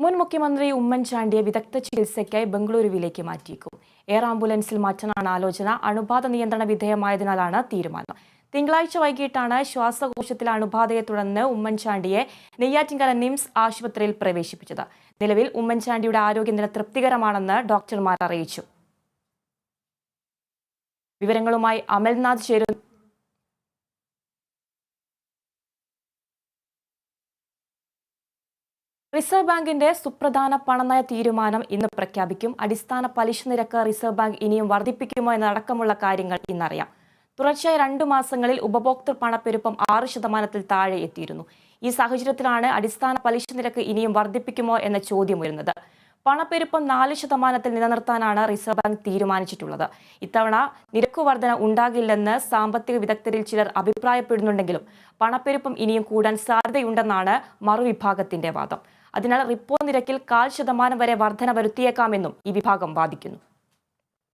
മുൻ മുഖ്യമന്ത്രി ഉമ്മൻചാണ്ടിയെ വിദഗ്ധ ചികിത്സയ്ക്കായി ബംഗളൂരുവിലേക്ക് മാറ്റിയേക്കും. എയർ ആംബുലൻസിൽ മാറ്റാനാണ് ആലോചന. അണുബാധ നിയന്ത്രണ വിധേയമായതിനാലാണ് തീരുമാനം. തിങ്കളാഴ്ച വൈകിട്ടാണ് ശ്വാസകോശത്തിലെ അണുബാധയെ തുടർന്ന് ഉമ്മൻചാണ്ടിയെ നെയ്യാറ്റിൻകര നിംസ് ആശുപത്രിയിൽ പ്രവേശിപ്പിച്ചത്. നിലവിൽ ഉമ്മൻചാണ്ടിയുടെ ആരോഗ്യനില തൃപ്തികരമാണെന്ന് ഡോക്ടർമാർ അറിയിച്ചു. വിവരങ്ങളുമായി അമൽനാഥ് ചേരുന്നു. റിസർവ് ബാങ്കിന്റെ സുപ്രധാന പണനയ തീരുമാനം ഇന്ന് പ്രഖ്യാപിക്കും. അടിസ്ഥാന പലിശ നിരക്ക് റിസർവ് ബാങ്ക് ഇനിയും വർദ്ധിപ്പിക്കുമോ എന്നടക്കമുള്ള കാര്യങ്ങൾ ഇന്നറിയാം. തുടർച്ചയായ 2 മാസങ്ങളിൽ ഉപഭോക്തൃ പണപ്പെരുപ്പം 6% താഴെ എത്തിയിരുന്നു. ഈ സാഹചര്യത്തിലാണ് അടിസ്ഥാന പലിശ നിരക്ക് ഇനിയും വർദ്ധിപ്പിക്കുമോ എന്ന ചോദ്യം ഉയരുന്നത്. പണപ്പെരുപ്പം 4% നിലനിർത്താനാണ് റിസർവ് ബാങ്ക് തീരുമാനിച്ചിട്ടുള്ളത്. ഇത്തവണ നിരക്ക് വർധന ഉണ്ടാകില്ലെന്ന് സാമ്പത്തിക വിദഗ്ധരിൽ ചിലർ അഭിപ്രായപ്പെടുന്നുണ്ടെങ്കിലും പണപ്പെരുപ്പം ഇനിയും കൂടാൻ സാധ്യതയുണ്ടെന്നാണ് മറുവിഭാഗത്തിന്റെ വാദം. അതിനാൽ റിപ്പോ നിരക്കിൽ 0.25% വരെ വർധന വരുത്തിയേക്കാമെന്നും ഈ വിഭാഗം വാദിക്കുന്നു.